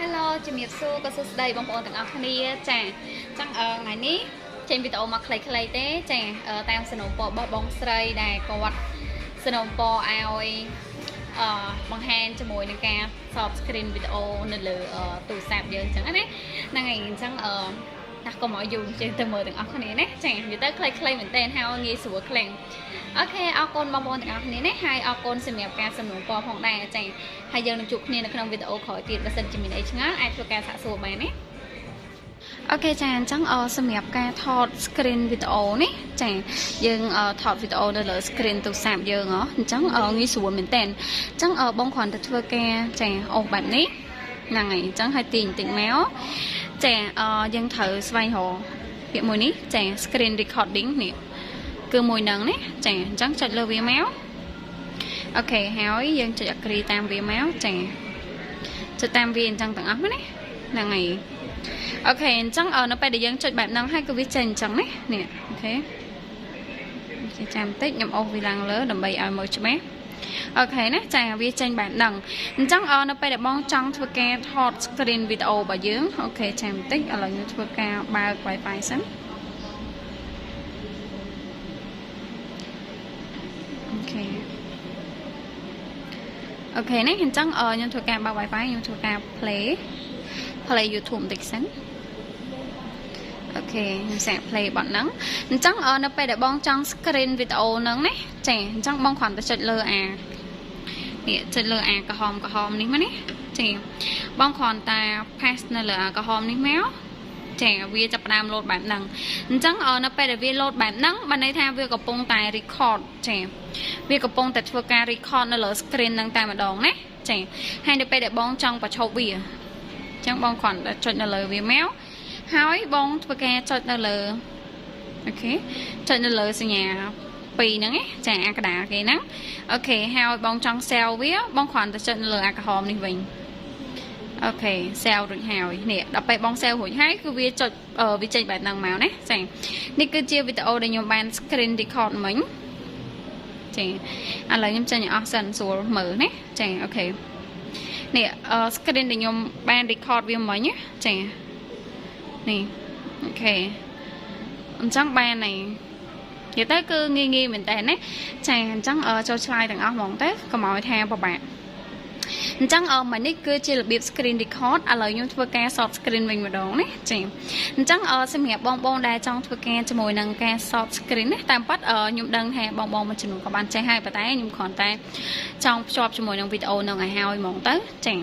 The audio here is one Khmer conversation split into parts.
Hello ជំរាបសួរក៏សួស្តីបងប្អូនទាំងអស់គ្នាចាចឹងថ្ងៃនេះចេញវីដេអូមកខ្លីៗទេចាតាមសំណូមពររបស់បងស្រីដែលគាត់សំណូមពរឲ្យបង្ហាញជាមួយនឹងការសប screen វីដេអូនៅលើទូរស័ព្ទយើងចឹងណាហ្នឹងហើយអញ្ចឹងណាកុំឲ្យយូរចេះទៅមើលទាំងអស់គ្នាណាចានិយាយទៅខ្លីៗមែនតើហើយងាយស្រួលខ្លាំងអូខេអរគុណបងប្អូនទាំងអស់គ្នាណាហើយអរគុណសម្រាប់ការសំណូមពរផងដែរចាហើយយើងនឹងជួបគ្នានៅក្នុងវីដេអូក្រោយទៀតបើសិនជាមានអីឆ្ងល់អាចធ្វើការសាកសួរបានណាអូខេចាអញ្ចឹងសម្រាប់ការថត screen វីដេអូនេះចាយើងថតវីដេអូនៅលើ screen ទូរស័ព្ទយើងអញ្ចឹងងាយស្រួលមែនតើអញ្ចឹងបងគ្រាន់តែធ្វើការចាអូសបែបនេះហ្នឹងហើយអញ្ចឹងឲ្យទាញបន្តិចមកចាយើងត្រូវស្វែងរកពាក្យមួយនេះចា screen recording នេះគឺមួយនឹងណាចាអញ្ចឹងចុចលើវាមកអូខេហើយយើងចុច agree តាមវាមកចាចុចតាមវាអញ្ចឹងទាំងអស់ណាហ្នឹងហើយអូខេអញ្ចឹងនៅពេលដែលយើងចុចបែបហ្នឹងហើយគឺវាចេញអញ្ចឹងណានេះអូខេចាំបន្តិចខ្ញុំអូសវាឡើងលើដើម្បីឲ្យមើលច្បាស់អូខេណាចាវាចេញបែបហ្នឹងអញ្ចឹងនៅពេលដែលបងចង់ធ្វើការថត screen វីដេអូរបស់យើងអូខេចាំបន្តិចឥឡូវខ្ញុំធ្វើការបើក Wi-Fi សិនអូខេណាអញ្ចឹងខ្ញុំធ្វើការបើក Wi-Fi ខ្ញុំធ្វើការ play YouTube បន្តិចសិនអូខេខ្ញុំសាក play បទហ្នឹងអញ្ចឹងនៅពេលដែលបងចង់ screen វីដេអូហ្នឹងណាចាអញ្ចឹងបងគ្រាន់តែចុចលើនេះចុចលើក្រហមនេះមកណាចាបងគ្រាន់តែ pass នៅលើក្រហមនេះមកចាវាចាប់ផ្ដើមលោតបែបហ្នឹងអញ្ចឹងនៅពេលដែលវាលោតបែបហ្នឹងបានន័យថាវាកំពុងតែ record ចាវាកំពុងតែធ្វើការ record នៅលើ screen ហ្នឹងតែម្ដងណាចាហើយនៅពេលដែលបងចង់បញ្ឈប់វាអញ្ចឹងបងគ្រាន់តែចុចនៅលើវាមកហើយបងធ្វើការចុចនៅលើអូខេចុចនៅលើសញ្ញា2ហ្នឹងចាអាកដាគេហ្នឹងអូខេហើយបងចង់ save វាបងគ្រាន់តែចុចនៅលើអាក្រហមនេះវិញអូខេ save រួចហើយនេះដល់ពេលបង save រួចហើយគឺវាចុចវាចេញបែបហ្នឹងមកណាចានេះគឺជាវីដេអូដែលខ្ញុំបាន screen record មិញចាឥឡូវខ្ញុំចេញឲ្យអស់សិនស្រួលមើលណាចាអូខេនេះscreen ដែលខ្ញុំបាន record វាមិញចានេះអូខេអញ្ចឹងបានហើយនិយាយទៅគឺងាយមែនតើណាចាអញ្ចឹងចូលឆ្លើយទាំងអស់ហ្មងទៅកុំឲ្យថាពិបាកអញ្ចឹងមកនេះគឺជារបៀប screen record ឥឡូវខ្ញុំធ្វើការ short screen វិញម្ដងណាចាអញ្ចឹងសម្រាប់បងប្អូនដែលចង់ធ្វើការជាមួយនឹងការ short screen ណាតាមពិតខ្ញុំដឹងថាបងមួយចំនួនក៏បានចេះហើយប៉ុន្តែខ្ញុំគ្រាន់តែចង់ភ្ជាប់ជាមួយនឹងវីដេអូនឹងឲ្យហើយហ្មងទៅចា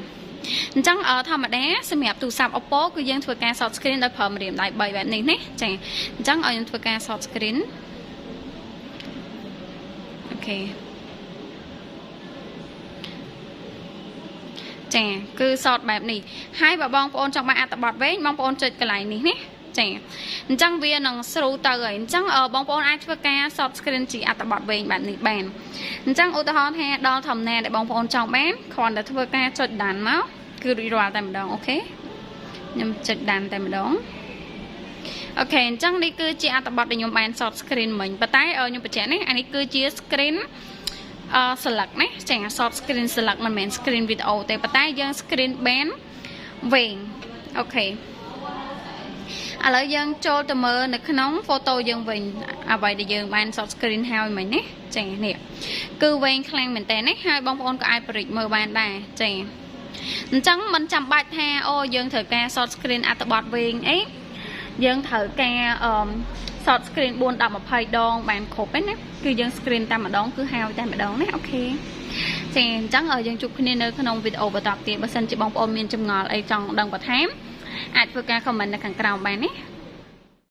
អញ្ចឹងធម្មតាសម្រាប់ទូរស័ព្ទ OPPO គឺយើងធ្វើការ short screen ដោយប្រើម្រាមដៃ3បែបនេះណាចាអញ្ចឹងឲ្យខ្ញុំធ្វើការ short screen អូខេចាគឺសតបែបនេះហើយបើបងប្អូនចង់បានអត្ថបទវែងបងប្អូនចុចកន្លែងនេះណាចាអញ្ចឹងវានឹងស្រួលទៅហើយអញ្ចឹងបងប្អូនអាចធ្វើការ short screen ជាអត្ថបទវែងបែបនេះបានអញ្ចឹងឧទាហរណ៍ថាដល់ធម្មតាដែលបងប្អូនចង់បានគ្រាន់តែធ្វើការចុចដានមកគឺរួចរាល់តែម្ដងអូខេខ្ញុំចុចដានតែម្ដងអូខេអញ្ចឹងនេះគឺជាអត្ថបទដែលខ្ញុំបាន short screen មិញប៉ុន្តែខ្ញុំបញ្ជាក់នេះអានេះគឺជា screen select ណាចា short screen select មិនមែន screen video ទេប៉ុន្តែយើង screen បានវែងអូខេឥឡូវយើងចូលទៅមើលនៅក្នុង photo យើងវិញអ្វីដែលយើងបាន short screen ហើយមិញណាចានេះគឺវែងខ្លាំងមែនតើណាហើយបងប្អូនក៏អាចបរិចមើលបានដែរចាអញ្ចឹងមិនចាំបាច់ថាយើងត្រូវការ short screen អត្ថបទវែងអីយើងត្រូវការ short screen 4 10 20 ដងបានគ្រប់ហ្នឹងណាគឺយើង screen តែម្ដងគឺហើយតែម្ដងណាអូខេចាអញ្ចឹងយើងជួបគ្នានៅក្នុងវីដេអូបន្តទៀតបើសិនជាបងប្អូនមានចម្ងល់អីចង់ដឹងបន្ថែមអាចធ្វើការ comment នៅខាងក្រោមបានណា